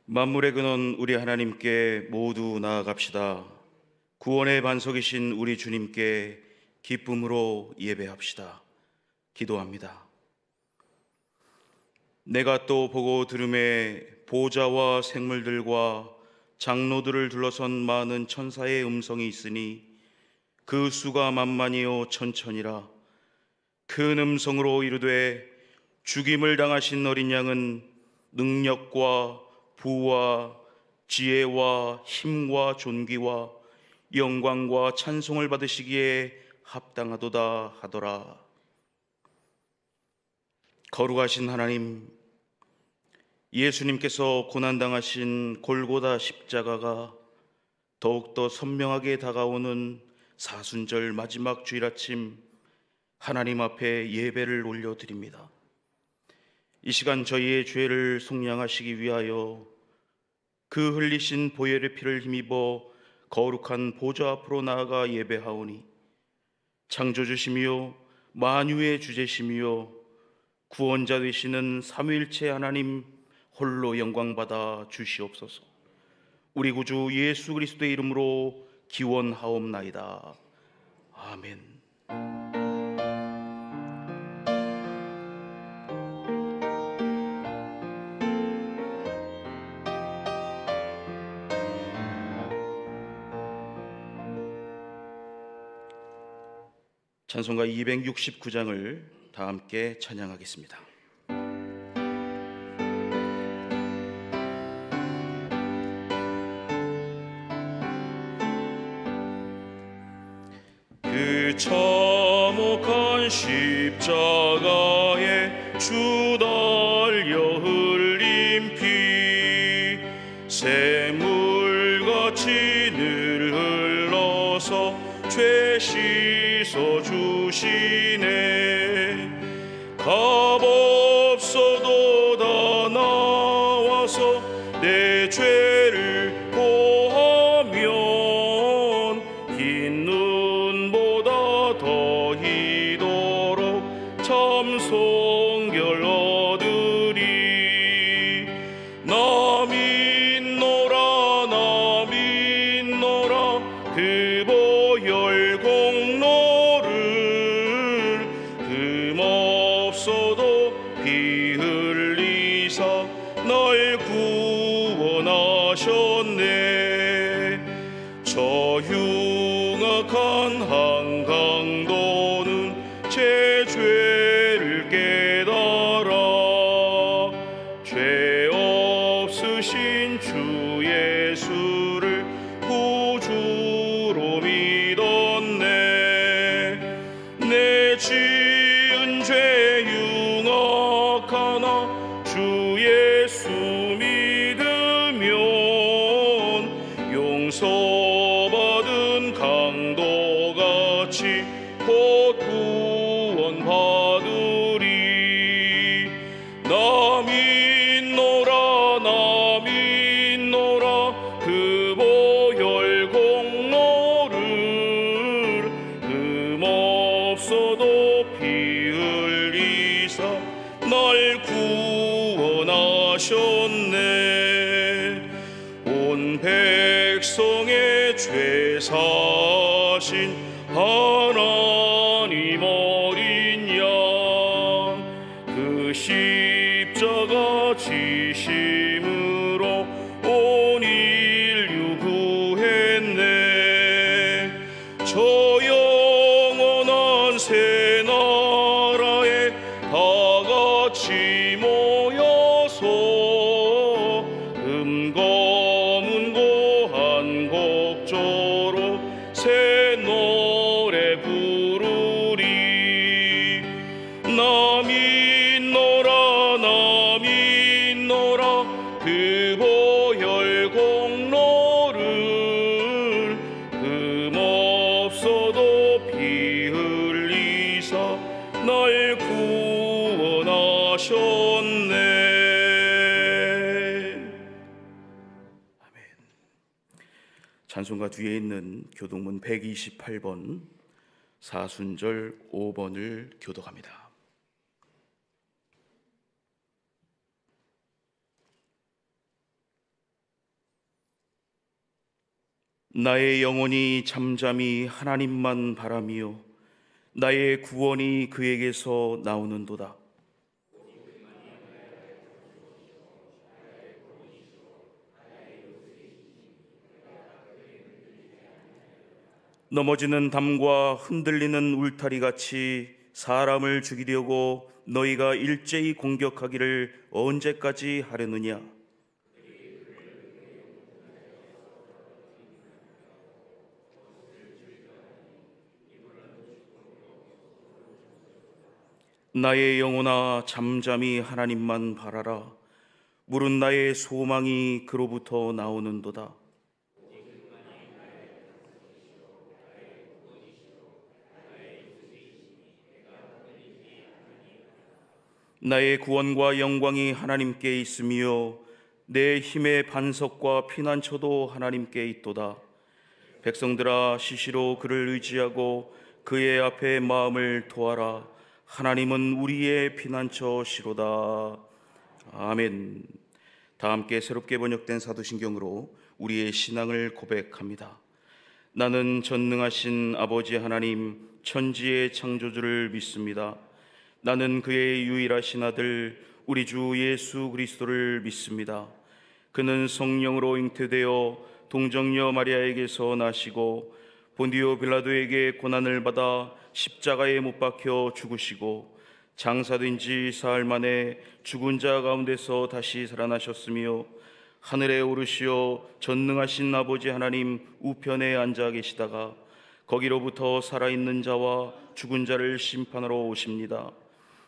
만물의 근원 우리 하나님께 모두 나아갑시다. 구원의 반석이신 우리 주님께 기쁨으로 예배합시다. 기도합니다. 내가 또 보고 들음에 보좌와 생물들과 장로들을 둘러선 많은 천사의 음성이 있으니 그 수가 만만이요 천천이라. 큰 음성으로 이르되 죽임을 당하신 어린 양은 능력과 부와 지혜와 힘과 존귀와 영광과 찬송을 받으시기에 합당하도다 하더라. 거룩하신 하나님, 예수님께서 고난당하신 골고다 십자가가 더욱더 선명하게 다가오는 사순절 마지막 주일 아침, 하나님 앞에 예배를 올려드립니다. 이 시간 저희의 죄를 속량하시기 위하여 그 흘리신 보혈의 피를 힘입어 거룩한 보좌 앞으로 나아가 예배하오니, 창조주시며 만유의 주제시며 구원자 되시는 삼위일체 하나님 홀로 영광받아 주시옵소서. 우리 구주 예수 그리스도의 이름으로 기원하옵나이다. 아멘. 찬송가 269장을 다 함께 찬양하겠습니다. 그 참혹한 십자가에 주 달려 흘린 피 샘물같이 늘 흘러서 죄 씻어 주시네. 값없어도 다 나와서 내 죄를 보하면 흰 눈보다 더 희도록 참 성결 얻으리. 나 믿노라 나 믿노라 그 보혈 공로를 흠없어도 피 흘리사 날 구원하셨네. 저 흉악한 한강도는 제 죄를 깨달아 죄 없으신 주 예수를 구주로 믿었네. 내 지은 죄 흉악하나 주 예수 믿으면 용서받은 강도같이 곧 구원받으리. 나 믿노라 나 믿노라 그 보혈 공로를 흠없어도 피 흘리사 날 구원하셨네. 온 백성의 죄 사신 하나님 어린 양 그 십자가 지심으로 온 인류 구했네. 저 영원한 새 나라에 다 같이 모여서 검은고 한곡조로 새 노래 부르리. 나 믿노라 나 믿노라 그 보혈 공로를 흠없어도 피 흘리사 날 구원하셨네. 찬송가 뒤에 있는 교동문 128번 사순절 5번을 교독합니다. 나의 영혼이 잠잠히 하나님만 바라며 나의 구원이 그에게서 나오는도다. 넘어지는 담과 흔들리는 울타리 같이 사람을 죽이려고 너희가 일제히 공격하기를 언제까지 하려느냐? 나의 영혼아 잠잠히 하나님만 바라라. 물은 나의 소망이 그로부터 나오는도다. 나의 구원과 영광이 하나님께 있으며 내 힘의 반석과 피난처도 하나님께 있도다. 백성들아 시시로 그를 의지하고 그의 앞에 마음을 토하라. 하나님은 우리의 피난처시로다. 아멘. 다 함께 새롭게 번역된 사도신경으로 우리의 신앙을 고백합니다. 나는 전능하신 아버지 하나님 천지의 창조주를 믿습니다. 나는 그의 유일하신 아들 우리 주 예수 그리스도를 믿습니다. 그는 성령으로 잉태되어 동정녀 마리아에게서 나시고 본디오 빌라도에게 고난을 받아 십자가에 못 박혀 죽으시고 장사된 지 사흘 만에 죽은 자 가운데서 다시 살아나셨으며 하늘에 오르시어 전능하신 아버지 하나님 우편에 앉아 계시다가 거기로부터 살아있는 자와 죽은 자를 심판하러 오십니다.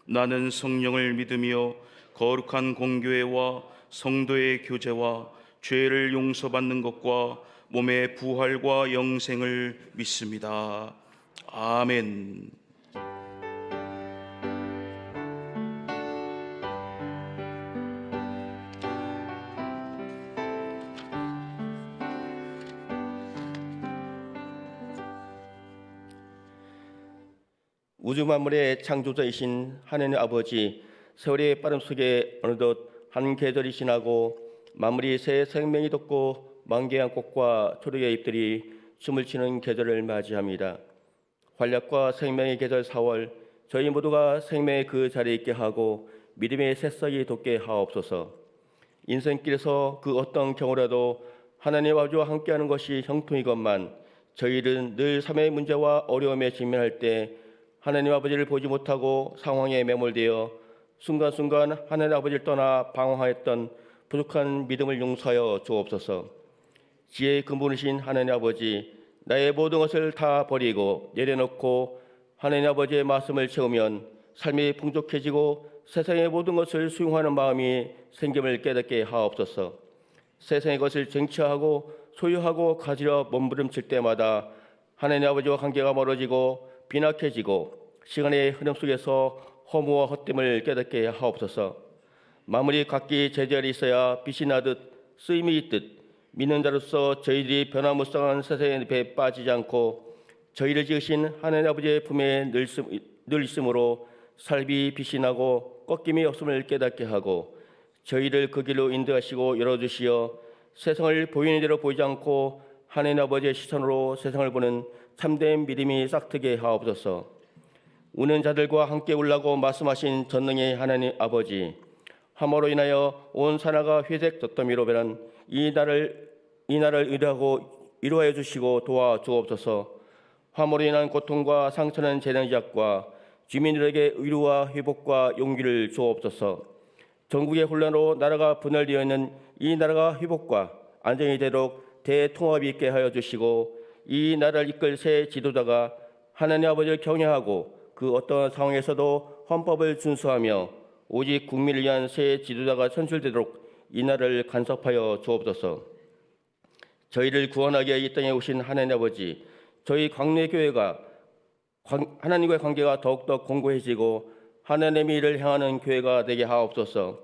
나는 성령을 믿으며 거룩한 공교회와 성도의 교제와 죄를 용서받는 것과 몸의 부활과 영생을 믿습니다. 아멘. 우주 만물의 창조자이신 하나님 아버지, 세월의 빠름 속에 어느덧 한 계절이 지나고 만물이 새 생명이 돋고 만개한 꽃과 초록의 잎들이 춤을 추는 계절을 맞이합니다. 활력과 생명의 계절 4월, 저희 모두가 생명의 그 자리에 있게 하고 믿음의 새싹이 돋게 하옵소서. 인생길에서 그 어떤 경우라도 하나님 아버지와 함께하는 것이 형통이건만 저희는 늘 삶의 문제와 어려움에 직면할 때 하나님 아버지를 보지 못하고 상황에 매몰되어 순간순간 하나님 아버지를 떠나 방황하였던 부족한 믿음을 용서하여 주옵소서. 지혜의 근본이신 하나님 아버지, 나의 모든 것을 다 버리고 내려놓고 하나님 아버지의 말씀을 채우면 삶이 풍족해지고 세상의 모든 것을 수용하는 마음이 생김을 깨닫게 하옵소서. 세상의 것을 쟁취하고 소유하고 가지려 몸부림칠 때마다 하나님 아버지와 관계가 멀어지고 빈약해지고 시간의 흐름 속에서 허무와 헛됨을 깨닫게 하옵소서. 만물이 각기 제자리에 있어야 빛이 나듯 쓰임이 있듯 믿는 자로서 저희들이 변화무쌍한 세상의 배에 빠지지 않고 저희를 지으신 하나님 아버지의 품에 늘 있으므로 삶이 빛이 나고 꺾임이 없음을 깨닫게 하고 저희를 그 길로 인도하시고 열어주시어 세상을 보이는 대로 보이지 않고 하나님 아버지의 시선으로 세상을 보는 참된 믿음이 싹트게 하옵소서. 우는 자들과 함께 울라고 말씀하신 전능의 하나님 아버지, 함으로 인하여 온 산하가 회색 돛더미로 변한 이 날을 이루하여 주시고 도와주옵소서. 함으로 인한 고통과 상처는 재난작과 주민들에게 의료와 회복과 용기를 주옵소서. 전국의 혼란으로 나라가 분열되어 있는 이 나라가 회복과 안정이 되도록 대통합이 있게 하여 주시고 이 나라를 이끌 새 지도자가 하나님 아버지를 경외하고 그 어떤 상황에서도 헌법을 준수하며 오직 국민을 위한 새 지도자가 선출되도록 이 나라를 간섭하여 주옵소서. 저희를 구원하기 위해 이 땅에 오신 하나님 아버지, 저희 광래교회가 하나님과의 관계가 더욱더 공고해지고 하나님의 일을 행하는 교회가 되게 하옵소서.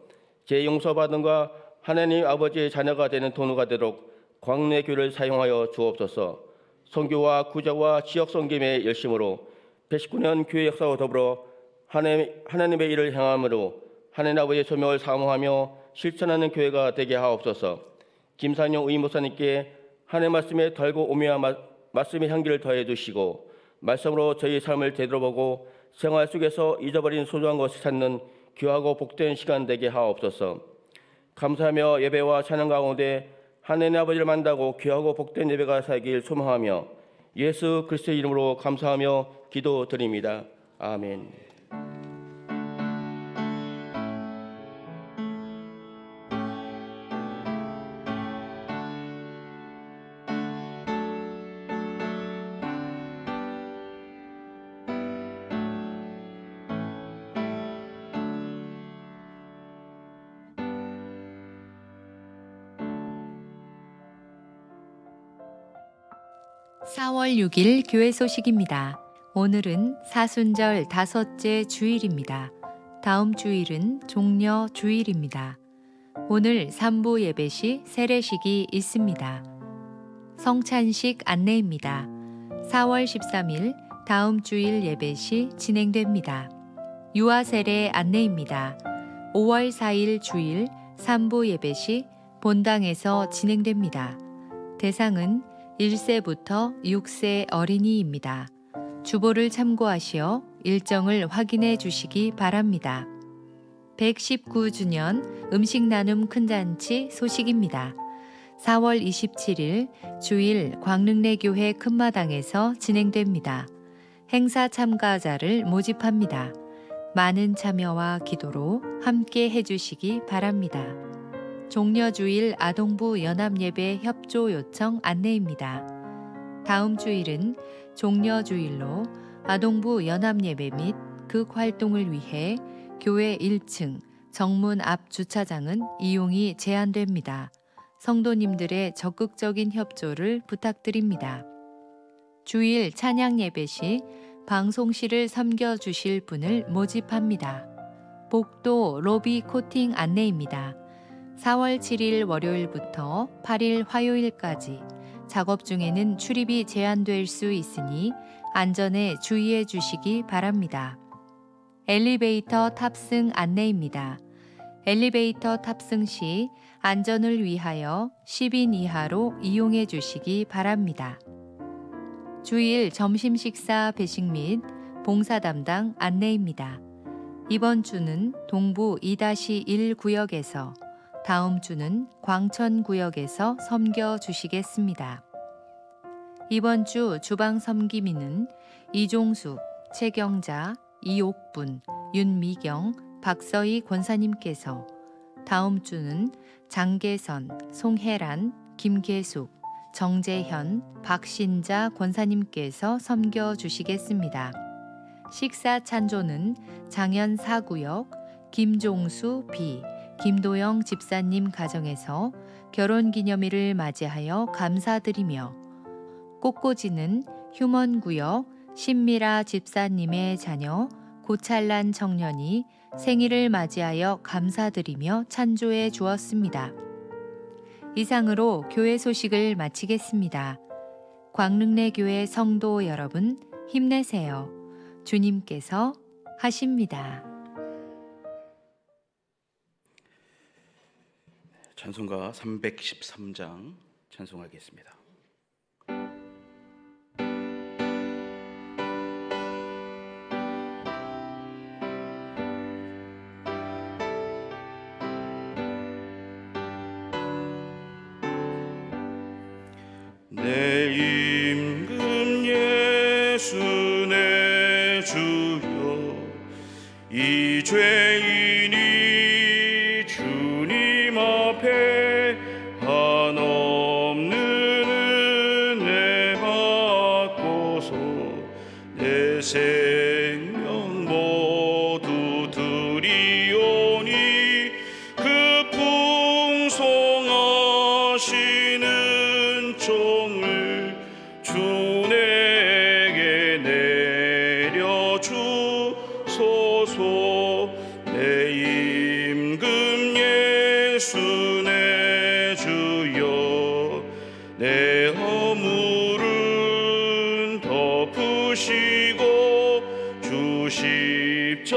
제 용서받음과 하나님 아버지의 자녀가 되는 통로가 되도록 광래교회를 사용하여 주옵소서. 선교와 구제와 지역 섬김의 열심으로 119년 교회 역사와 더불어 하나님의 일을 행함으로 하나님 아버지의 소명을 사모하며 실천하는 교회가 되게 하옵소서. 김산용 의무사님께 하나님의 말씀에 달고 오묘한 말씀의 향기를 더해 주시고 말씀으로 저희 삶을 되돌아보고 생활 속에서 잊어버린 소중한 것을 찾는 귀하고 복된 시간 되게 하옵소서. 감사하며 예배와 찬양 가운데 하나님 아버지를 만나고 귀하고 복된 예배가 살길 소망하며 예수 그리스도의 이름으로 감사하며 기도드립니다. 아멘. (4월 6일) 교회 소식입니다. 오늘은 사순절 5째 주일입니다. 다음 주일은 종려 주일입니다. 오늘 3부 예배 시 세례식이 있습니다. 성찬식 안내입니다. 4월 13일 다음 주일 예배 시 진행됩니다. 유아 세례 안내입니다. 5월 4일 주일 3부 예배 시 본당에서 진행됩니다. 대상은 1세부터 6세 어린이입니다. 주보를 참고하시어 일정을 확인해 주시기 바랍니다. 119주년 음식 나눔 큰잔치 소식입니다. 4월 27일 주일 광릉내교회 큰마당에서 진행됩니다. 행사 참가자를 모집합니다. 많은 참여와 기도로 함께 해주시기 바랍니다. 종려주일 아동부 연합예배 협조 요청 안내입니다. 다음 주일은 종려주일로 아동부 연합예배 및 극활동을 위해 교회 1층 정문 앞 주차장은 이용이 제한됩니다. 성도님들의 적극적인 협조를 부탁드립니다. 주일 찬양 예배 시 방송실을 섬겨주실 분을 모집합니다. 복도 로비 코팅 안내입니다. 4월 7일 월요일부터 8일 화요일까지 작업 중에는 출입이 제한될 수 있으니 안전에 주의해 주시기 바랍니다. 엘리베이터 탑승 안내입니다. 엘리베이터 탑승 시 안전을 위하여 10인 이하로 이용해 주시기 바랍니다. 주일 점심 식사 배식 및 봉사 담당 안내입니다. 이번 주는 동부 2-1 구역에서 다음 주는 광천 구역에서 섬겨 주시겠습니다. 이번 주 주방 섬김인은 이종숙, 최경자, 이옥분, 윤미경, 박서희 권사님께서, 다음 주는 장계선, 송혜란, 김계숙, 정재현, 박신자 권사님께서 섬겨 주시겠습니다. 식사 찬조는 장현 4구역, 김종수 B, 김도영 집사님 가정에서 결혼기념일을 맞이하여 감사드리며, 꽃꽂이는 휴먼구역 신미라 집사님의 자녀 고찰란 청년이 생일을 맞이하여 감사드리며 찬조해 주었습니다. 이상으로 교회 소식을 마치겠습니다. 광릉내교회 성도 여러분 힘내세요. 주님께서 하십니다. 찬송가 313장 찬송하겠습니다. 내 임금 예수 내 주여, 이 죄인이 주님 앞에 한없는 은혜 받고서 내 생명 모두 드리오니 그 풍성하시는 종을 주 내게 내려주소서. 내 임금 예수 내 주여, 내 허물은 덮으시고 주 십자가에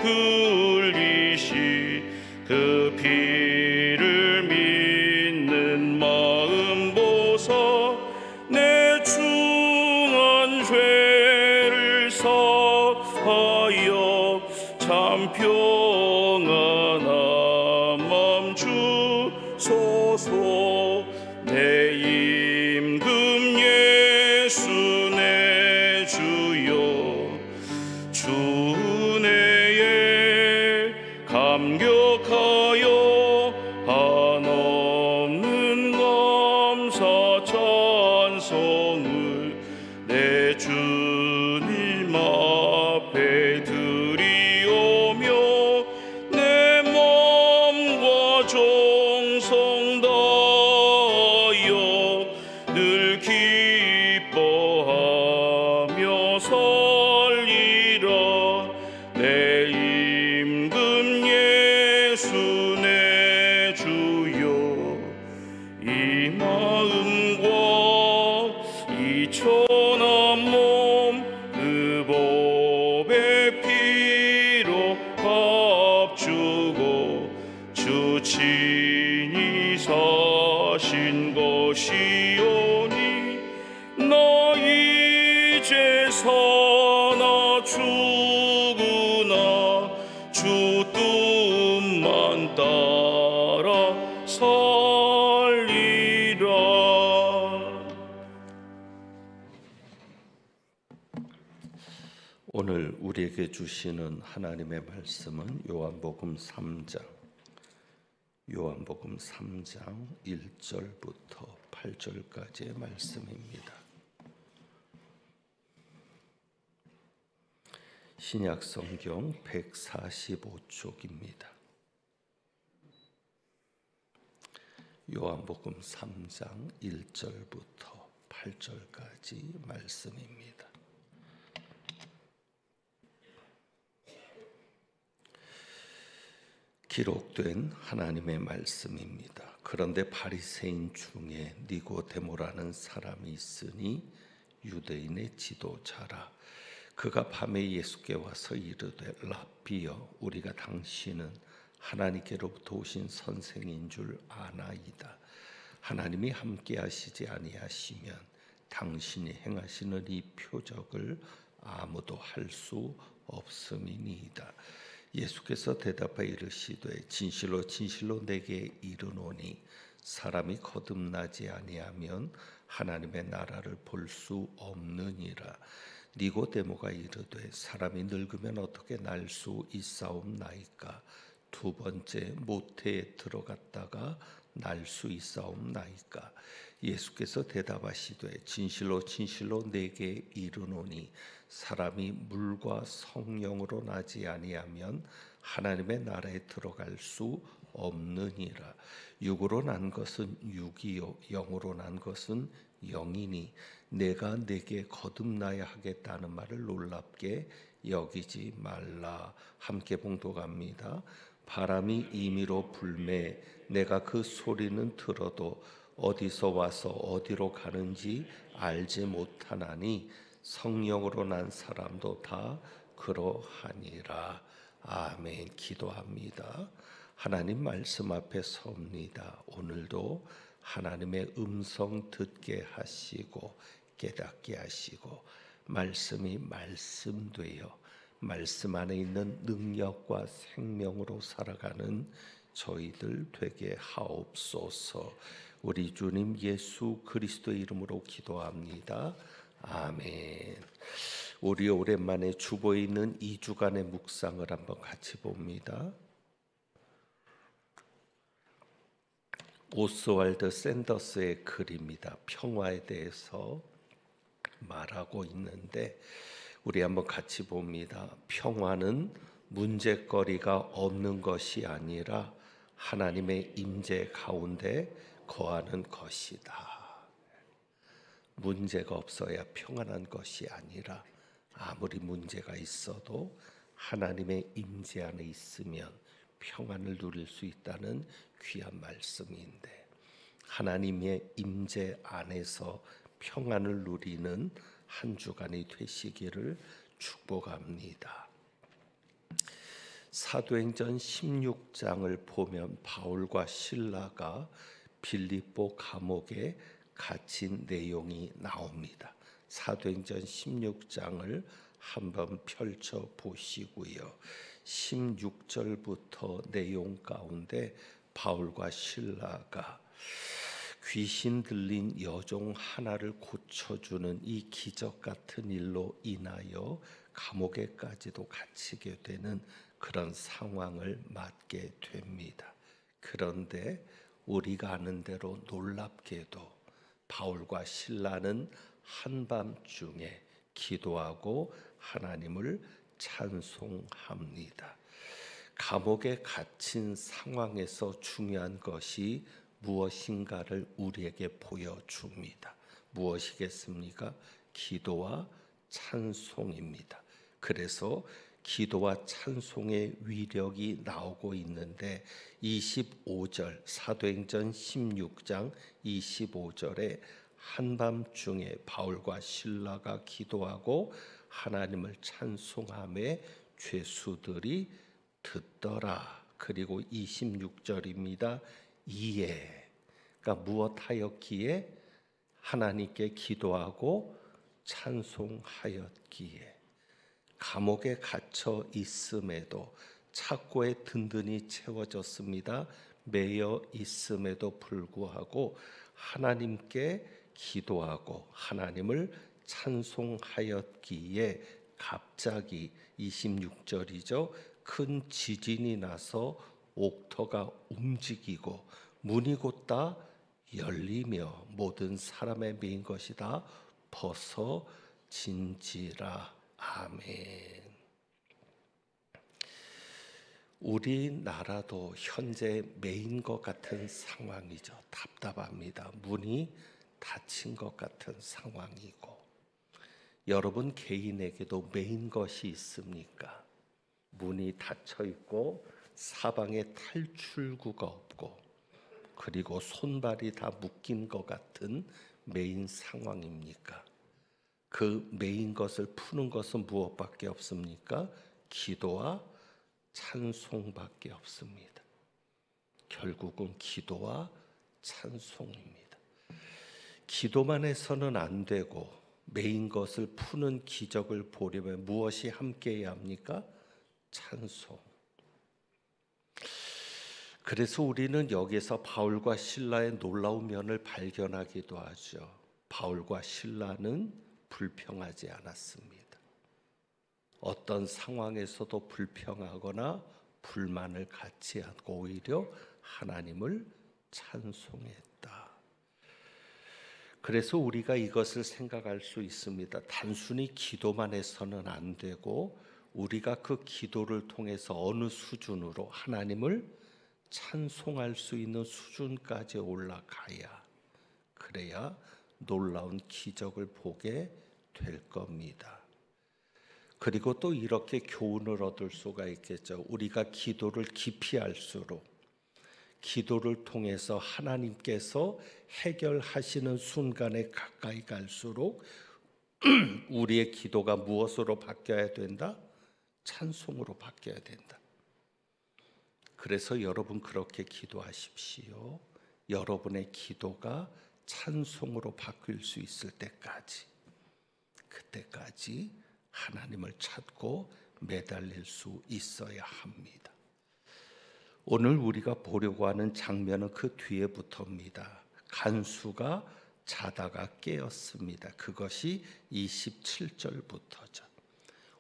흘리신 그 피를 믿는 마음 하소서. 내 임금 예수 내 주여, 주 은혜에 감격하여 한없는 감사 찬송을 내 주님 앞에 드리오며 내 몸과 정성 다하여 늘 기뻐하며 살리라. 내 임금 예수 내 주여, 이 마음과 이 천한 몸 그 법의 피로 값주고 주 친히 사신 것이오니 나 이제 사나 죽으나 주 뜻만 따라 살리라. 오늘 우리에게 주시는 하나님의 말씀은 요한복음 3장 1절부터 8절까지의 말씀입니다. 신약 성경 145쪽입니다. 요한복음 3장 1절부터 8절까지 말씀입니다. 기록된 하나님의 말씀입니다. 그런데 바리새인 중에 니고데모라는 사람이 있으니 유대인의 지도자라. 그가 밤에 예수께 와서 이르되 랍비여, 우리가 당신은 하나님께로부터 오신 선생인 줄 아나이다. 하나님이 함께 하시지 아니하시면 당신이 행하시는 이 표적을 아무도 할 수 없음이니이다. 예수께서 대답하여 이르시되 진실로 진실로 내게 이르노니 사람이 거듭나지 아니하면 하나님의 나라를 볼 수 없느니라. 니고데모가 이르되 사람이 늙으면 어떻게 날 수 있사옵나이까? 두 번째 모태에 들어갔다가 날 수 있사옵나이까? 예수께서 대답하시되 진실로 진실로 내게 이르노니 사람이 물과 성령으로 나지 아니하면 하나님의 나라에 들어갈 수 없느니라. 육으로 난 것은 육이요 영으로 난 것은 영이니 내가 내게 거듭나야 하겠다는 말을 놀랍게 여기지 말라. 함께 봉독합니다. 바람이 임의로 불매 내가 그 소리는 들어도 어디서 와서 어디로 가는지 알지 못하나니 성령으로 난 사람도 다 그러하니라. 아멘. 기도합니다. 하나님 말씀 앞에 섭니다. 오늘도 하나님의 음성 듣게 하시고 깨닫게 하시고 말씀이 말씀되어 말씀 안에 있는 능력과 생명으로 살아가는 저희들 되게 하옵소서. 우리 주님 예수 그리스도의 이름으로 기도합니다. 아멘. 우리 오랜만에 주보에 있는 2주간의 묵상을 한번 같이 봅니다. 오스왈드 샌더스의 글입니다. 평화에 대해서 말하고 있는데 우리 한번 같이 봅니다. 평화는 문제거리가 없는 것이 아니라 하나님의 임재 가운데 거하는 것이다. 문제가 없어야 평안한 것이 아니라 아무리 문제가 있어도 하나님의 임재 안에 있으면 평안을 누릴 수 있다는 귀한 말씀인데 하나님의 임재 안에서 평안을 누리는 한 주간이 되시기를 축복합니다. 사도행전 16장을 보면 바울과 실라가 빌립보 감옥에 갇힌 내용이 나옵니다. 사도행전 16장을 한번 펼쳐 보시고요. 16절부터 내용 가운데 바울과 실라가 귀신 들린 여종 하나를 고쳐주는 이 기적 같은 일로 인하여 감옥에까지도 갇히게 되는 그런 상황을 맞게 됩니다. 그런데 우리가 아는 대로 놀랍게도 바울과 실라는 한밤중에 기도하고 하나님을 찬송합니다. 감옥에 갇힌 상황에서 중요한 것이 무엇인가를 우리에게 보여줍니다. 무엇이겠습니까? 기도와 찬송입니다. 그래서 기도와 찬송의 위력이 나오고 있는데 25절 사도행전 16장 25절에 한밤중에 바울과 실라가 기도하고 하나님을 찬송하며 죄수들이 듣더라. 그리고 26절입니다. 이에 그러니까 무엇하였기에? 하나님께 기도하고 찬송하였기에. 감옥에 갇혀 있음에도 창고에 든든히 채워졌습니다. 매여 있음에도 불구하고 하나님께 기도하고 하나님을 찬송하였기에 갑자기 26절이죠. 큰 지진이 나서 옥터가 움직이고 문이 곧다 열리며 모든 사람의 메인 것이 다 벗어진지라. 아멘. 우리나라도 현재 메인 것 같은 상황이죠. 답답합니다. 문이 닫힌 것 같은 상황이고, 여러분 개인에게도 메인 것이 있습니까? 문이 닫혀 있고 사방에 탈출구가 없고 그리고 손발이 다 묶인 것 같은 메인 상황입니까? 그 메인 것을 푸는 것은 무엇밖에 없습니까? 기도와 찬송밖에 없습니다. 결국은 기도와 찬송입니다. 기도만 해서는 안 되고 메인 것을 푸는 기적을 보려면 무엇이 함께해야 합니까? 찬송. 그래서 우리는 여기서 바울과 신라의 놀라운 면을 발견하기도 하죠. 바울과 신라는 불평하지 않았습니다. 어떤 상황에서도 불평하거나 불만을 갖지 않고 오히려 하나님을 찬송했다. 그래서 우리가 이것을 생각할 수 있습니다. 단순히 기도만 해서는 안 되고 우리가 그 기도를 통해서 어느 수준으로 하나님을 찬송할 수 있는 수준까지 올라가야, 그래야 놀라운 기적을 보게 될 겁니다. 그리고 또 이렇게 교훈을 얻을 수가 있겠죠. 우리가 기도를 깊이 할수록, 기도를 통해서 하나님께서 해결하시는 순간에 가까이 갈수록 우리의 기도가 무엇으로 바뀌어야 된다? 찬송으로 바뀌어야 된다. 그래서 여러분 그렇게 기도하십시오. 여러분의 기도가 찬송으로 바뀔 수 있을 때까지, 그때까지 하나님을 찾고 매달릴 수 있어야 합니다. 오늘 우리가 보려고 하는 장면은 그 뒤에부터입니다. 간수가 자다가 깨었습니다. 그것이 27절부터죠.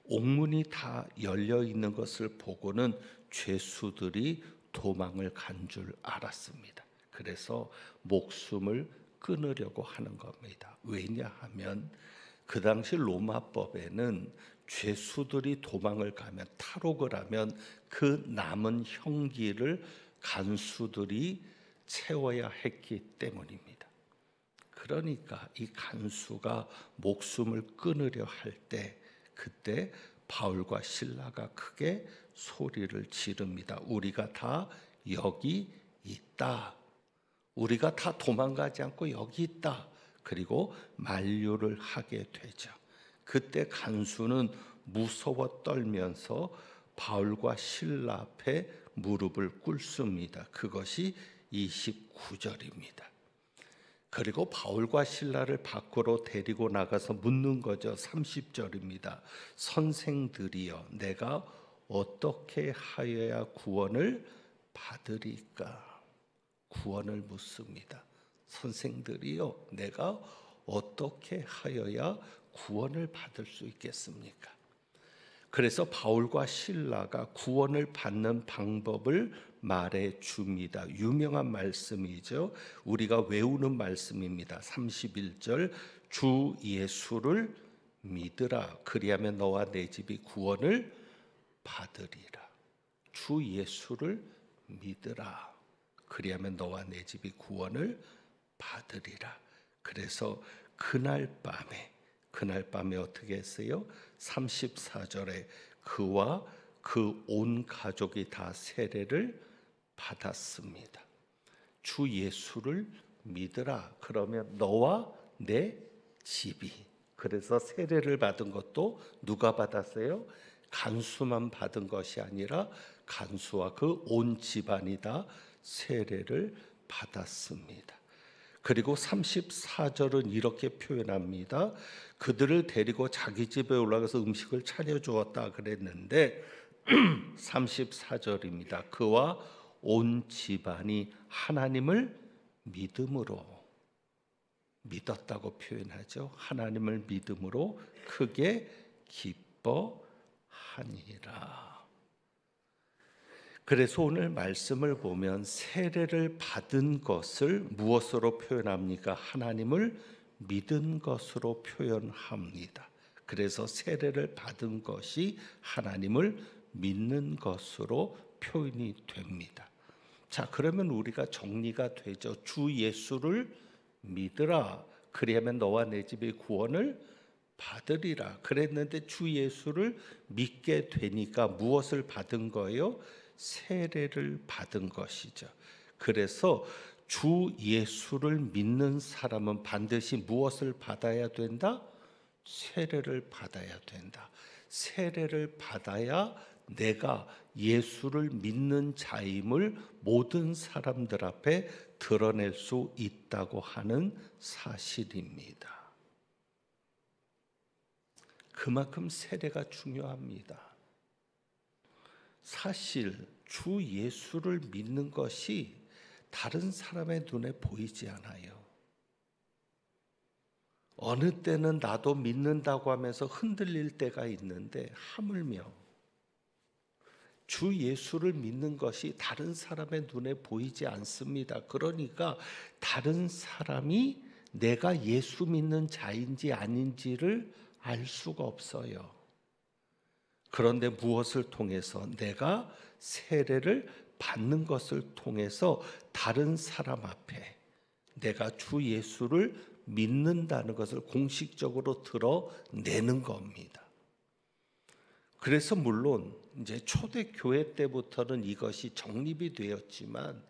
옥문이 다 열려 있는 것을 보고는 죄수들이 도망을 간 줄 알았습니다. 그래서 목숨을 끊으려고 하는 겁니다. 왜냐하면 그 당시 로마법에는 죄수들이 도망을 가면, 탈옥을 하면 그 남은 형기를 간수들이 채워야 했기 때문입니다. 그러니까 이 간수가 목숨을 끊으려 할 때, 그때 바울과 실라가 크게 소리를 지릅니다. 우리가 다 여기 있다. 우리가 다 도망가지 않고 여기 있다. 그리고 만류를 하게 되죠. 그때 간수는 무서워 떨면서 바울과 실라 앞에 무릎을 꿇습니다. 그것이 29절입니다. 그리고 바울과 실라를 밖으로 데리고 나가서 묻는 거죠. 30절입니다. 선생들이여, 내가 어떻게 하여야 구원을 받으리까? 구원을 묻습니다. 선생들이요, 내가 어떻게 하여야 구원을 받을 수 있겠습니까? 그래서 바울과 실라가 구원을 받는 방법을 말해 줍니다. 유명한 말씀이죠. 우리가 외우는 말씀입니다. 31절, 주 예수를 믿으라. 그리하면 너와 내 집이 구원을 받으리라. 주 예수를 믿으라. 그리하면 너와 내 집이 구원을 받으리라. 그래서 그날 밤에 어떻게 했어요? 34절에 그와 그 온 가족이 다 세례를 받았습니다. 주 예수를 믿으라. 그러면 너와 내 집이. 그래서 세례를 받은 것도 누가 받았어요? 간수만 받은 것이 아니라 간수와 그 온 집안이 다 세례를 받았습니다. 그리고 34절은 이렇게 표현합니다. 그들을 데리고 자기 집에 올라가서 음식을 차려주었다 그랬는데 34절입니다. 그와 온 집안이 하나님을 믿음으로, 믿었다고 표현하죠. 하나님을 믿음으로 크게 기뻐하니라. 그래서 오늘 말씀을 보면 세례를 받은 것을 무엇으로 표현합니까? 하나님을 믿은 것으로 표현합니다. 그래서 세례를 받은 것이 하나님을 믿는 것으로 표현이 됩니다. 자, 그러면 우리가 정리가 되죠. 주 예수를 믿으라. 그리하면 너와 내 집이 구원을 받으리라. 그랬는데 주 예수를 믿게 되니까 무엇을 받은 거예요? 세례를 받은 것이죠. 그래서 주 예수를 믿는 사람은 반드시 무엇을 받아야 된다? 세례를 받아야 된다. 세례를 받아야 내가 예수를 믿는 자임을 모든 사람들 앞에 드러낼 수 있다고 하는 사실입니다. 그만큼 세례가 중요합니다. 사실 주 예수를 믿는 것이 다른 사람의 눈에 보이지 않아요. 어느 때는 나도 믿는다고 하면서 흔들릴 때가 있는데 하물며 주 예수를 믿는 것이 다른 사람의 눈에 보이지 않습니다. 그러니까 다른 사람이 내가 예수 믿는 자인지 아닌지를 알 수가 없어요. 그런데 무엇을 통해서? 내가 세례를 받는 것을 통해서 다른 사람 앞에 내가 주 예수를 믿는다는 것을 공식적으로 드러내는 겁니다. 그래서 물론 이제 초대교회 때부터는 이것이 정립이 되었지만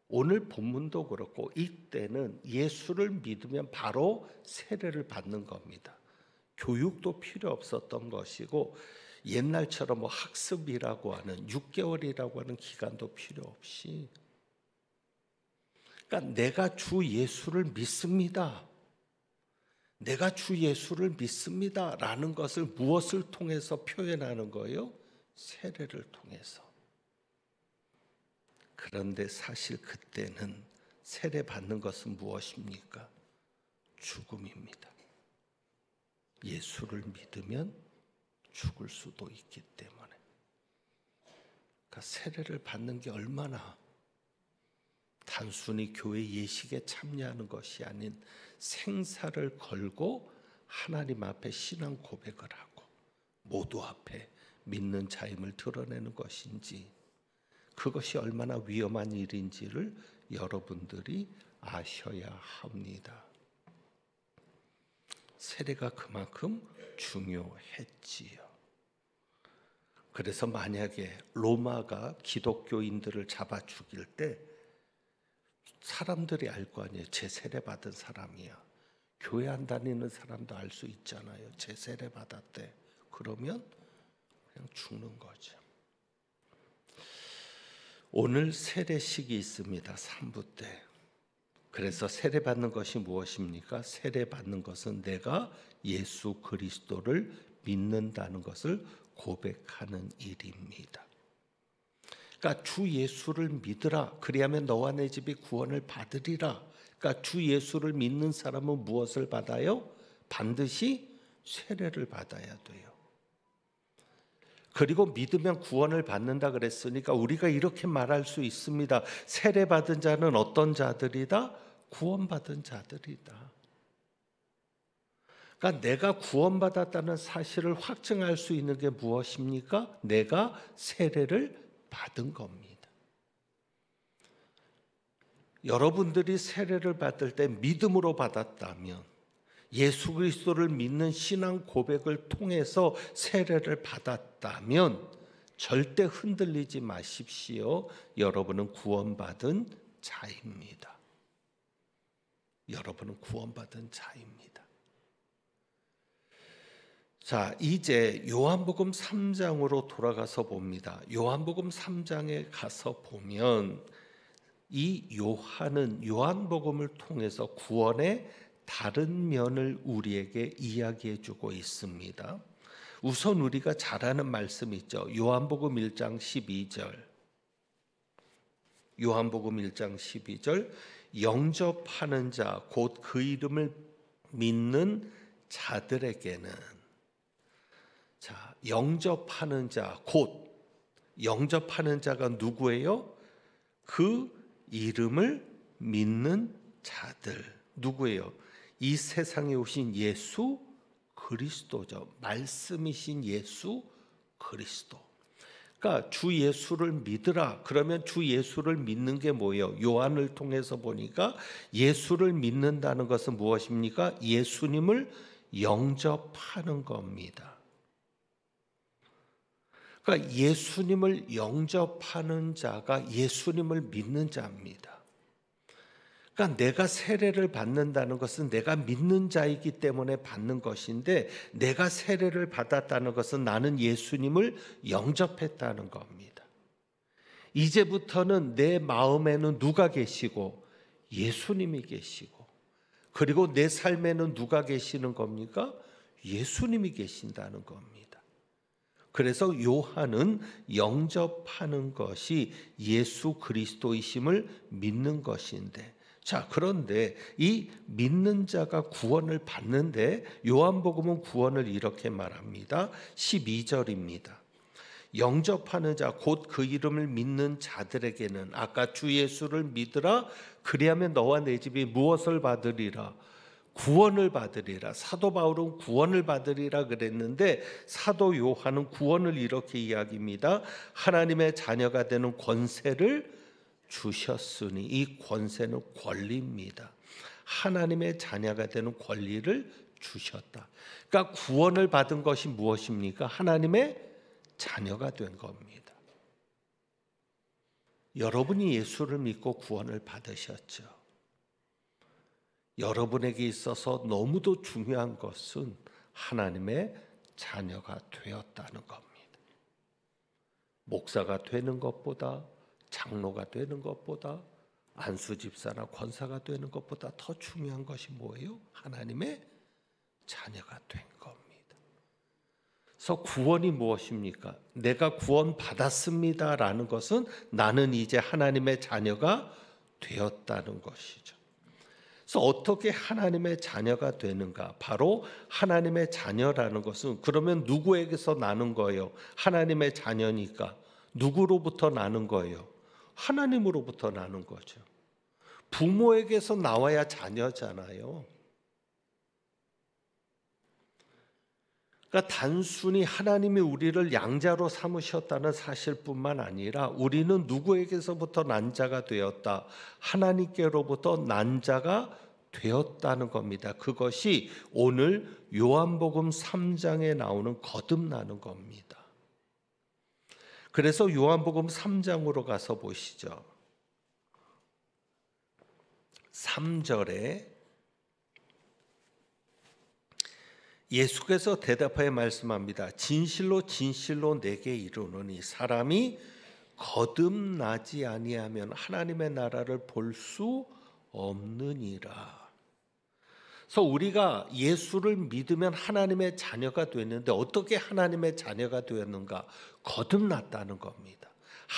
오늘 본문도 그렇고 이때는 예수를 믿으면 바로 세례를 받는 겁니다. 교육도 필요 없었던 것이고 옛날처럼 뭐 학습이라고 하는 6개월이라고 하는 기간도 필요 없이, 그러니까 내가 주 예수를 믿습니다. 내가 주 예수를 믿습니다 라는 것을 무엇을 통해서 표현하는 거예요? 세례를 통해서. 그런데 사실 그때는 세례 받는 것은 무엇입니까? 죽음입니다. 예수를 믿으면 죽을 수도 있기 때문에. 그러니까 세례를 받는 게 얼마나 단순히 교회 예식에 참여하는 것이 아닌 생사를 걸고 하나님 앞에 신앙 고백을 하고 모두 앞에 믿는 자임을 드러내는 것인지, 그것이 얼마나 위험한 일인지를 여러분들이 아셔야 합니다. 세례가 그만큼 중요했지요. 그래서 만약에 로마가 기독교인들을 잡아 죽일 때 사람들이 알 거 아니에요. 제 세례 받은 사람이야. 교회 안 다니는 사람도 알 수 있잖아요. 제 세례 받았대. 그러면 그냥 죽는 거죠. 오늘 세례식이 있습니다. 3부 때. 그래서 세례 받는 것이 무엇입니까? 세례 받는 것은 내가 예수 그리스도를 믿는다는 것을 고백하는 일입니다. 그러니까 주 예수를 믿으라. 그리하면 너와 내 집이 구원을 받으리라. 그러니까 주 예수를 믿는 사람은 무엇을 받아요? 반드시 세례를 받아야 돼요. 그리고 믿으면 구원을 받는다 그랬으니까 우리가 이렇게 말할 수 있습니다. 세례 받은 자는 어떤 자들이다? 구원받은 자들이다. 그러니까 내가 구원받았다는 사실을 확증할 수 있는 게 무엇입니까? 내가 세례를 받은 겁니다. 여러분들이 세례를 받을 때 믿음으로 받았다면, 예수 그리스도를 믿는 신앙 고백을 통해서 세례를 받았다면 절대 흔들리지 마십시오. 여러분은 구원받은 자입니다. 여러분은 구원받은 자입니다. 자, 이제 요한복음 3장으로 돌아가서 봅니다. 요한복음 3장에 가서 보면 이 요한은 요한복음을 통해서 구원의 다른 면을 우리에게 이야기해 주고 있습니다. 우선 우리가 잘 아는 말씀이 있죠. 요한복음 1장 12절. 요한복음 1장 12절. 영접하는 자, 곧 그 이름을 믿는 자들에게는, 자, 영접하는 자, 곧 영접하는 자가 누구예요? 그 이름을 믿는 자들. 누구예요? 이 세상에 오신 예수 그리스도죠. 말씀이신 예수 그리스도. 그러니까 주 예수를 믿으라. 그러면 주 예수를 믿는 게 뭐예요? 요한을 통해서 보니까 예수를 믿는다는 것은 무엇입니까? 예수님을 영접하는 겁니다. 그러니까 예수님을 영접하는 자가 예수님을 믿는 자입니다. 그러니까 내가 세례를 받는다는 것은 내가 믿는 자이기 때문에 받는 것인데, 내가 세례를 받았다는 것은 나는 예수님을 영접했다는 겁니다. 이제부터는 내 마음에는 누가 계시고? 예수님이 계시고, 그리고 내 삶에는 누가 계시는 겁니까? 예수님이 계신다는 겁니다. 그래서 요한은 영접하는 것이 예수 그리스도이심을 믿는 것인데, 자, 그런데 이 믿는 자가 구원을 받는데 요한복음은 구원을 이렇게 말합니다. 12절입니다. 영접하는 자, 곧 그 이름을 믿는 자들에게는, 아까 주 예수를 믿으라. 그리하면 너와 내 집이 무엇을 받으리라? 구원을 받으리라. 사도 바울은 구원을 받으리라 그랬는데 사도 요한은 구원을 이렇게 이야기합니다. 하나님의 자녀가 되는 권세를 주셨으니, 이 권세는 권리입니다. 하나님의 자녀가 되는 권리를 주셨다. 그러니까 구원을 받은 것이 무엇입니까? 하나님의 자녀가 된 겁니다. 여러분이 예수를 믿고 구원을 받으셨죠. 여러분에게 있어서 너무도 중요한 것은 하나님의 자녀가 되었다는 겁니다. 목사가 되는 것보다, 장로가 되는 것보다, 안수집사나 권사가 되는 것보다 더 중요한 것이 뭐예요? 하나님의 자녀가 된 겁니다. 그래서 구원이 무엇입니까? 내가 구원 받았습니다라는 것은 나는 이제 하나님의 자녀가 되었다는 것이죠. 그래서 어떻게 하나님의 자녀가 되는가? 바로 하나님의 자녀라는 것은, 그러면 누구에게서 나는 거예요? 하나님의 자녀니까 누구로부터 나는 거예요? 하나님으로부터 나는 거죠. 부모에게서 나와야 자녀잖아요. 그러니까 단순히 하나님이 우리를 양자로 삼으셨다는 사실뿐만 아니라 우리는 누구에게서부터 난 자가 되었다? 하나님께로부터 난 자가 되었다는 겁니다. 그것이 오늘 요한복음 3장에 나오는 거듭나는 겁니다. 그래서 요한복음 3장으로 가서 보시죠. 3절에 예수께서 대답하여 말씀합니다. 진실로 진실로 내게 이르노니 사람이 거듭나지 아니하면 하나님의 나라를 볼 수 없느니라. 그래서 우리가 예수를 믿으면 하나님의 자녀가 되는데 어떻게 하나님의 자녀가 되었는가? 거듭났다는 겁니다.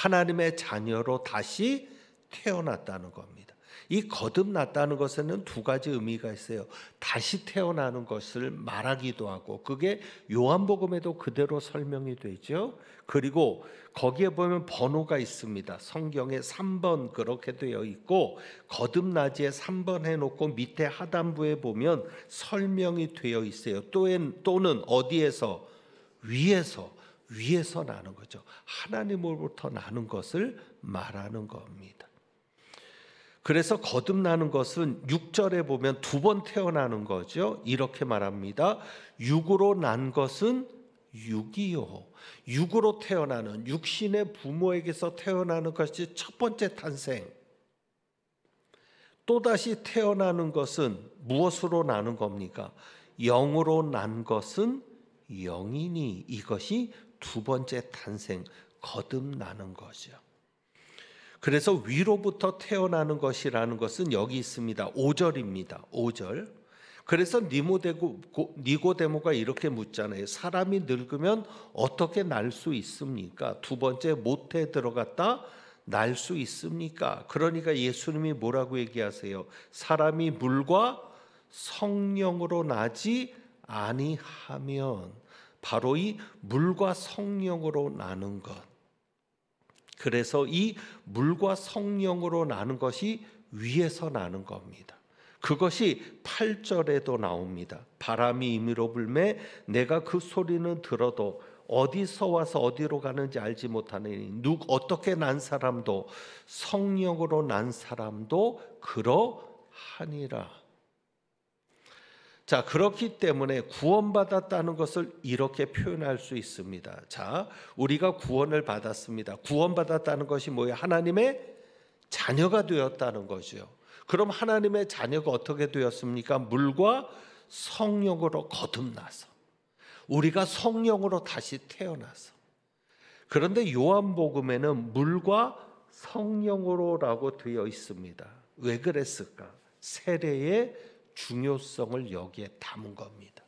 하나님의 자녀로 다시 태어났다는 겁니다. 이 거듭났다는 것에는 두 가지 의미가 있어요. 다시 태어나는 것을 말하기도 하고, 그게 요한복음에도 그대로 설명이 되죠. 그리고 거기에 보면 번호가 있습니다. 성경에 3번 그렇게 되어 있고, 거듭나지에 3번 해놓고 밑에 하단부에 보면 설명이 되어 있어요. 또는 어디에서? 위에서 나는 거죠. 하나님으로부터 나는 것을 말하는 겁니다. 그래서 거듭나는 것은 6절에 보면 두 번 태어나는 거죠. 이렇게 말합니다. 육으로 난 것은 육이요. 육으로 태어나는, 육신의 부모에게서 태어나는 것이 첫 번째 탄생. 또다시 태어나는 것은 무엇으로 나는 겁니까? 영으로 난 것은 영이니, 이것이 두 번째 탄생, 거듭나는 거죠. 그래서 위로부터 태어나는 것이라는 것은 여기 있습니다. 5절입니다. 5절. 그래서 니고데모가 이렇게 묻잖아요. 사람이 늙으면 어떻게 날 수 있습니까? 두 번째, 모태에 들어갔다 날 수 있습니까? 그러니까 예수님이 뭐라고 얘기하세요? 사람이 물과 성령으로 나지 아니하면, 바로 이 물과 성령으로 나는 것. 그래서 이 물과 성령으로 나는 것이 위에서 나는 겁니다. 그것이 8절에도 나옵니다. 바람이 임의로 불매 내가 그 소리는 들어도 어디서 와서 어디로 가는지 알지 못하느니 어떻게 난 사람도 성령으로 난 사람도 그러하니라. 자, 그렇기 때문에 구원받았다는 것을 이렇게 표현할 수 있습니다. 자, 우리가 구원을 받았습니다. 구원받았다는 것이 뭐예요? 하나님의 자녀가 되었다는 거죠. 그럼 하나님의 자녀가 어떻게 되었습니까? 물과 성령으로 거듭나서, 우리가 성령으로 다시 태어나서. 그런데 요한복음에는 물과 성령으로라고 되어 있습니다. 왜 그랬을까? 세례의 중요성을 여기에 담은 겁니다.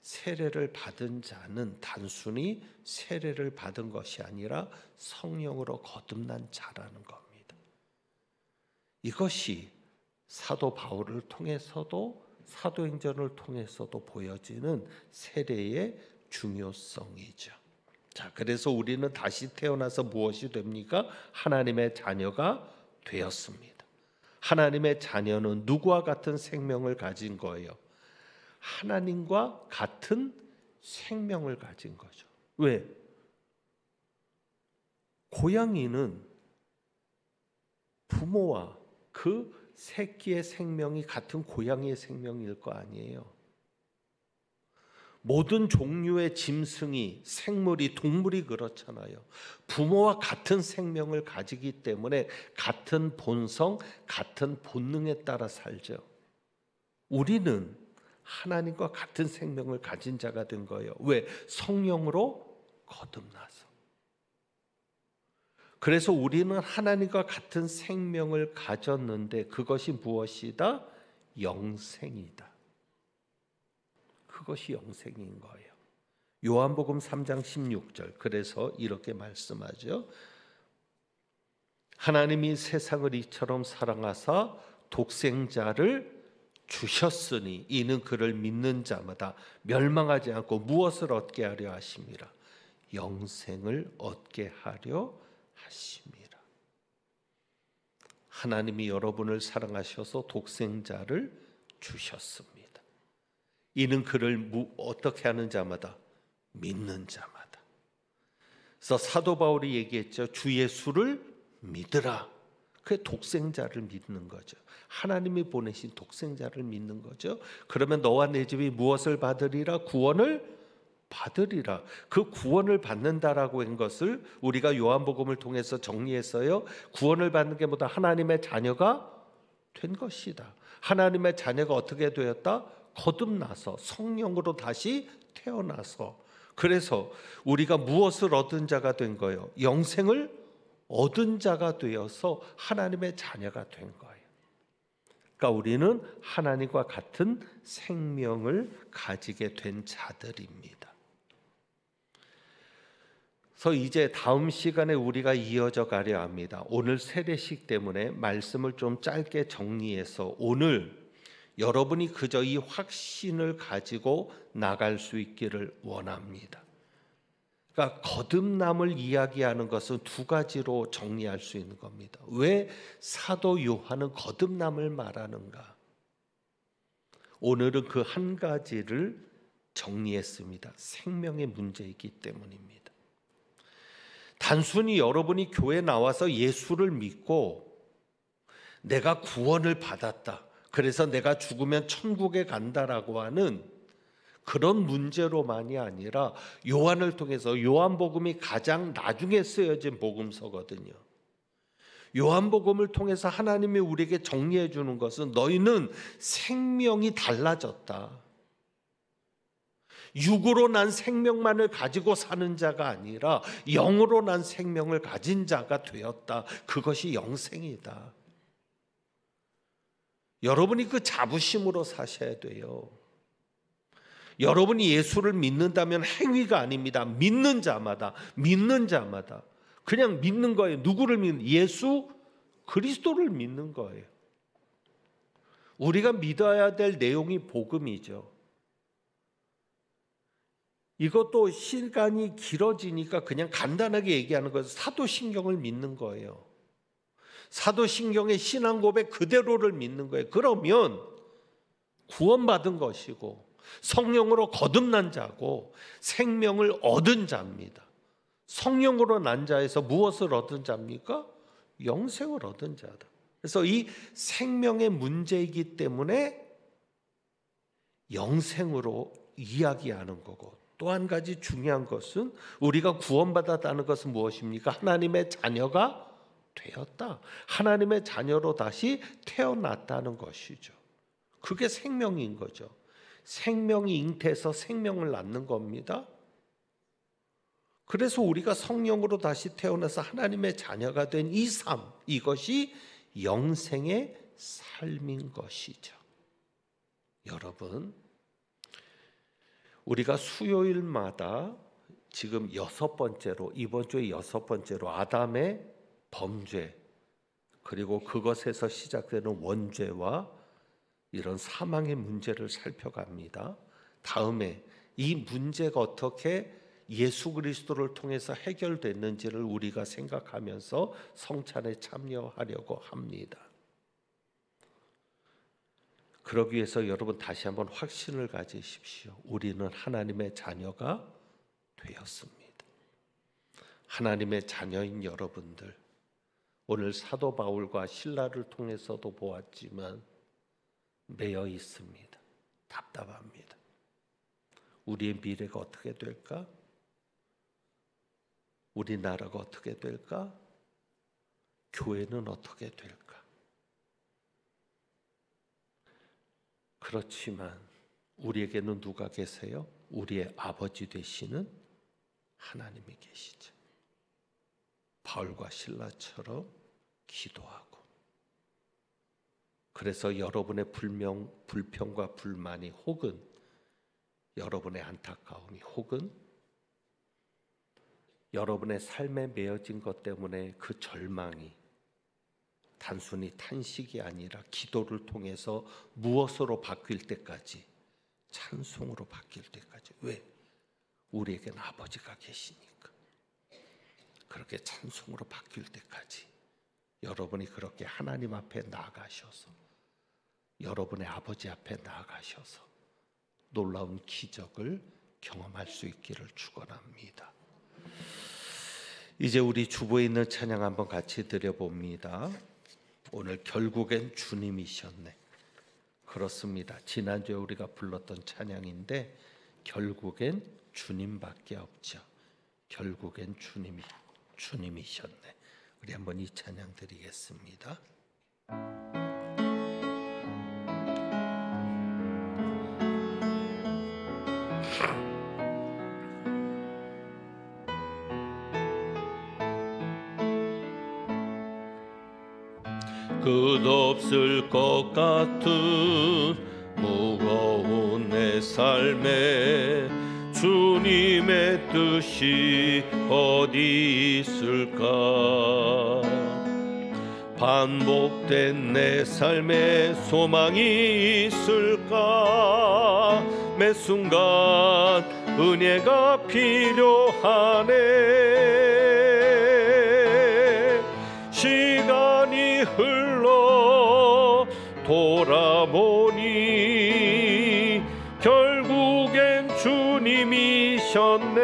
세례를 받은 자는 단순히 세례를 받은 것이 아니라 성령으로 거듭난 자라는 겁니다. 이것이 사도 바울을 통해서도, 사도행전을 통해서도 보여지는 세례의 중요성이죠. 자, 그래서 우리는 다시 태어나서 무엇이 됩니까? 하나님의 자녀가 되었습니다. 하나님의 자녀는 누구와 같은 생명을 가진 거예요? 하나님과 같은 생명을 가진 거죠. 왜? 고양이는 부모와 그 새끼의 생명이 같은 고양이의 생명일 거 아니에요. 모든 종류의 짐승이, 생물이, 동물이 그렇잖아요. 부모와 같은 생명을 가지기 때문에 같은 본성, 같은 본능에 따라 살죠. 우리는 하나님과 같은 생명을 가진 자가 된 거예요. 왜? 성령으로 거듭나서. 그래서 우리는 하나님과 같은 생명을 가졌는데 그것이 무엇이다? 영생이다. 그것이 영생인 거예요. 요한복음 3장 16절. 그래서 이렇게 말씀하죠. 하나님이 세상을 이처럼 사랑하사 독생자를 주셨으니 이는 그를 믿는 자마다 멸망하지 않고 무엇을 얻게 하려 하심이라? 영생을 얻게 하려 하심이라. 하나님이 여러분을 사랑하셔서 독생자를 주셨습니다. 이는 그를 어떻게 하는 자마다? 믿는 자마다. 그래서 사도 바울이 얘기했죠. 주 예수를 믿으라. 그게 독생자를 믿는 거죠. 하나님이 보내신 독생자를 믿는 거죠. 그러면 너와 내 집이 무엇을 받으리라? 구원을 받으리라. 그 구원을 받는다라고 한 것을 우리가 요한복음을 통해서 정리했어요. 구원을 받는 게 뭐다? 하나님의 자녀가 된 것이다. 하나님의 자녀가 어떻게 되었다? 거듭나서, 성령으로 다시 태어나서. 그래서 우리가 무엇을 얻은 자가 된 거예요? 영생을 얻은 자가 되어서 하나님의 자녀가 된 거예요. 그러니까 우리는 하나님과 같은 생명을 가지게 된 자들입니다. 그래서 이제 다음 시간에 우리가 이어져 가려 합니다. 오늘 세례식 때문에 말씀을 좀 짧게 정리해서 오늘 여러분이 그저 이 확신을 가지고 나갈 수 있기를 원합니다. 그러니까 거듭남을 이야기하는 것은 두 가지로 정리할 수 있는 겁니다. 왜 사도 요한은 거듭남을 말하는가? 오늘은 그 한 가지를 정리했습니다. 생명의 문제이기 때문입니다. 단순히 여러분이 교회에 나와서 예수를 믿고 내가 구원을 받았다, 그래서 내가 죽으면 천국에 간다라고 하는 그런 문제로만이 아니라 요한을 통해서, 요한복음이 가장 나중에 쓰여진 복음서거든요. 요한복음을 통해서 하나님이 우리에게 정리해 주는 것은 너희는 생명이 달라졌다. 육으로 난 생명만을 가지고 사는 자가 아니라 영으로 난 생명을 가진 자가 되었다. 그것이 영생이다. 여러분이 그 자부심으로 사셔야 돼요. 여러분이 예수를 믿는다면 행위가 아닙니다. 믿는 자마다 그냥 믿는 거예요. 누구를 믿는? 예수 그리스도를 믿는 거예요. 우리가 믿어야 될 내용이 복음이죠. 이것도 시간이 길어지니까 그냥 간단하게 얘기하는 것은 사도신경을 믿는 거예요. 사도신경의 신앙 고백 그대로를 믿는 거예요. 그러면 구원받은 것이고 성령으로 거듭난 자고 생명을 얻은 자입니다. 성령으로 난 자에서 무엇을 얻은 자입니까? 영생을 얻은 자다. 그래서 이 생명의 문제이기 때문에 영생으로 이야기하는 거고, 또 한 가지 중요한 것은 우리가 구원받았다는 것은 무엇입니까? 하나님의 자녀가 되었다. 하나님의 자녀로 다시 태어났다는 것이죠. 그게 생명인 거죠. 생명이 잉태해서 생명을 낳는 겁니다. 그래서 우리가 성령으로 다시 태어나서 하나님의 자녀가 된 이 삶, 이것이 영생의 삶인 것이죠. 여러분, 우리가 수요일마다 지금 6번째로, 이번 주에 6번째로 아담의 범죄, 그리고 그것에서 시작되는 원죄와 이런 사망의 문제를 살펴갑니다. 다음에 이 문제가 어떻게 예수 그리스도를 통해서 해결됐는지를 우리가 생각하면서 성찬에 참여하려고 합니다. 그러기 위해서 여러분 다시 한번 확신을 가지십시오. 우리는 하나님의 자녀가 되었습니다. 하나님의 자녀인 여러분들, 오늘 사도 바울과 실라를 통해서도 보았지만 매여 있습니다. 답답합니다. 우리의 미래가 어떻게 될까? 우리나라가 어떻게 될까? 교회는 어떻게 될까? 그렇지만 우리에게는 누가 계세요? 우리의 아버지 되시는 하나님이 계시죠. 바울과 실라처럼 기도하고, 그래서 여러분의 불평과 불만이, 혹은 여러분의 안타까움이, 혹은 여러분의 삶에 매어진 것 때문에 그 절망이 단순히 탄식이 아니라 기도를 통해서 무엇으로 바뀔 때까지, 찬송으로 바뀔 때까지. 왜? 우리에게는 아버지가 계시니까. 그렇게 찬송으로 바뀔 때까지 여러분이 그렇게 하나님 앞에 나아가셔서, 여러분의 아버지 앞에 나아가셔서 놀라운 기적을 경험할 수 있기를 축원합니다. 이제 우리 주보에 있는 찬양 한번 같이 드려봅니다. 오늘 결국엔 주님이셨네. 그렇습니다. 지난주에 우리가 불렀던 찬양인데 결국엔 주님밖에 없죠. 결국엔 주님이셨네. 우리 한번 이 찬양 드리겠습니다. 끝없을 것 같은 무거운 내 삶에 주님의 뜻이 어디 있을까? 반복된 내 삶에 소망이 있을까? 매 순간 은혜가 필요하네. 시간이 흘러 돌아보니 결국엔 주님이셨네.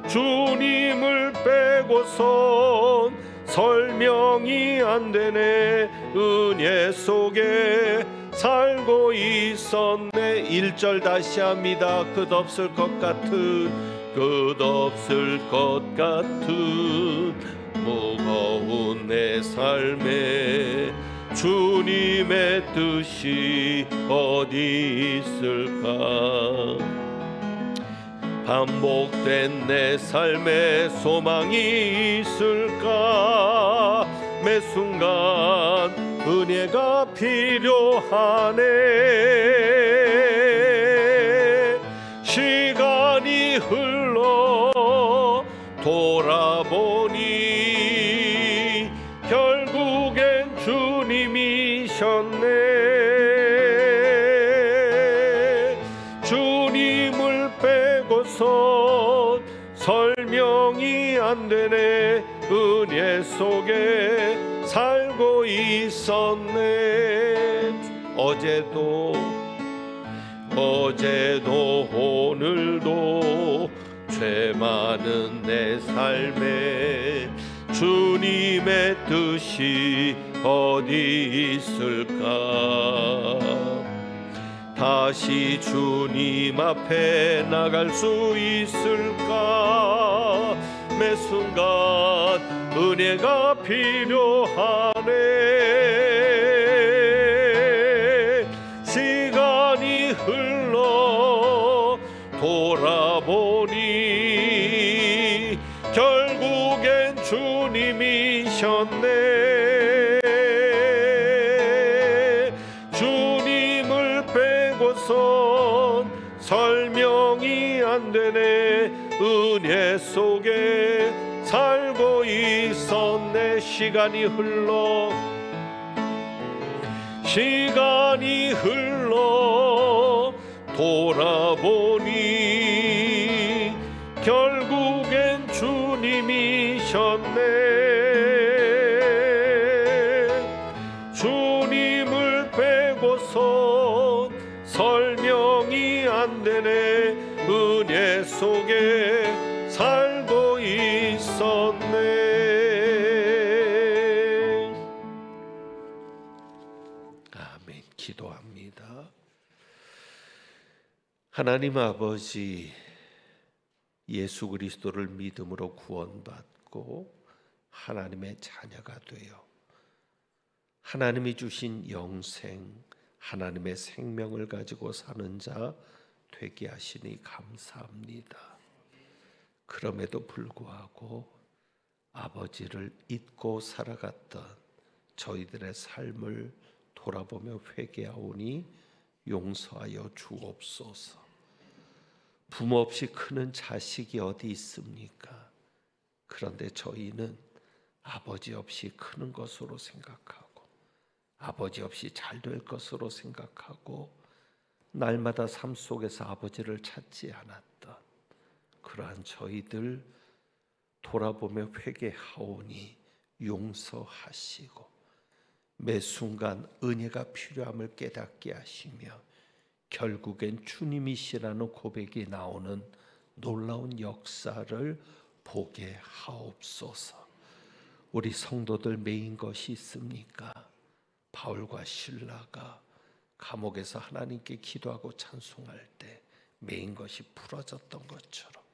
주님을 빼고선 설명이 안 되네. 은혜 속에 살고 있었네. 1절 다시 합니다. 끝없을 것 같은 무거운 내 삶에 주님의 뜻이 어디 있을까? 반복된 내 삶에 소망이 있을까? 매 순간 은혜가 필요하네. 시간이 흘러 돌아보니 결국엔 주님이셨네. 주님을 빼고선 설명이 안 되네. 은혜 속에 살고 있었네. 어제도 오늘도 죄 많은 내 삶에 주님의 뜻이 어디 있을까? 다시 주님 앞에 나갈 수 있을까? 매 순간 은혜가 필요하네. 시간이 흘러 돌아보니 결국엔 주님이셨네. 주님을 빼고선 설명이 안 되네. 은혜 속에 살고 있었네. 시간이 흘러 돌아보니 결국엔 주님이셨네. 주님을 빼고선 설명이 안 되네. 은혜 속에 살고 있었네. 아멘. 기도합니다. 하나님 아버지, 예수 그리스도를 믿음으로 구원받고 하나님의 자녀가 되어 하나님이 주신 영생, 하나님의 생명을 가지고 사는 자 되게 하시니 감사합니다. 그럼에도 불구하고 아버지를 잊고 살아갔던 저희들의 삶을 돌아보며 회개하오니 용서하여 주옵소서. 부모 없이 크는 자식이 어디 있습니까? 그런데 저희는 아버지 없이 크는 것으로 생각하고 아버지 없이 잘 될 것으로 생각하고 날마다 삶 속에서 아버지를 찾지 않았던 그러한 저희들 돌아보며 회개하오니 용서하시고 매 순간 은혜가 필요함을 깨닫게 하시며 결국엔 주님이시라는 고백이 나오는 놀라운 역사를 보게 하옵소서. 우리 성도들 매인 것이 있습니까? 바울과 실라가 감옥에서 하나님께 기도하고 찬송할 때 매인 것이 부러졌던 것처럼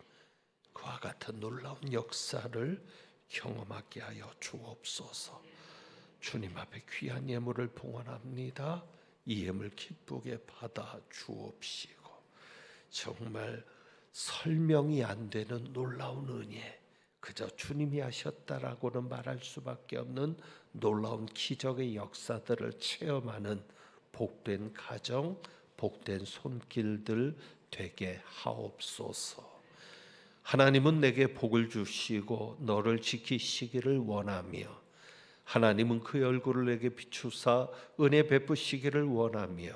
그와 같은 놀라운 역사를 경험하게 하여 주옵소서. 주님 앞에 귀한 예물을 봉헌합니다. 이 예물 기쁘게 받아 주옵시고 정말 설명이 안 되는 놀라운 은혜, 그저 주님이 하셨다라고는 말할 수밖에 없는 놀라운 기적의 역사들을 체험하는 복된 가정, 복된 손길들 되게 하옵소서. 하나님은 내게 복을 주시고 너를 지키시기를 원하며 하나님은 그 얼굴을 내게 비추사 은혜 베푸시기를 원하며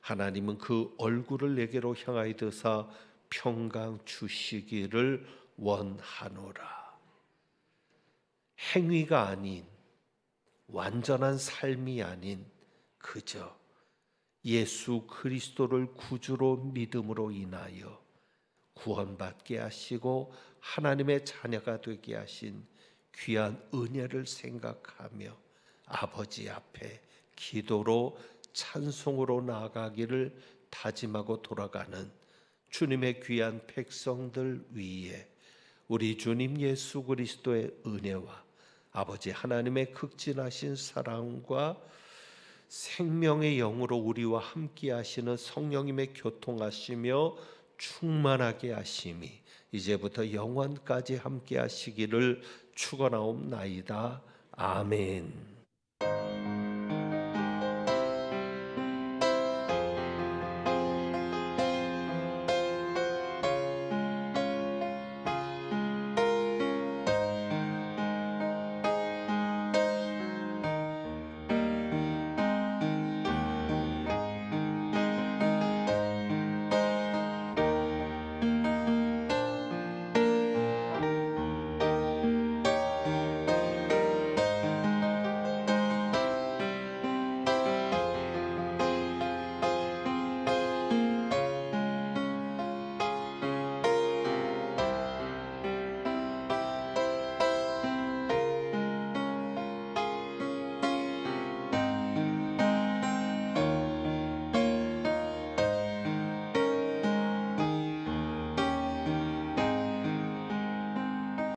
하나님은 그 얼굴을 내게로 향하여 드사 평강 주시기를 원하노라. 행위가 아닌 완전한 삶이 아닌 그저 예수 그리스도를 구주로 믿음으로 인하여 구원받게 하시고 하나님의 자녀가 되게 하신 귀한 은혜를 생각하며 아버지 앞에 기도로 찬송으로 나아가기를 다짐하고 돌아가는 주님의 귀한 백성들 위에 우리 주님 예수 그리스도의 은혜와 아버지 하나님의 극진하신 사랑과 생명의 영으로 우리와 함께 하시는 성령님의 교통하시며 충만하게 하심이 이제부터 영원까지 함께 하시기를 축원하옵나이다. 아멘.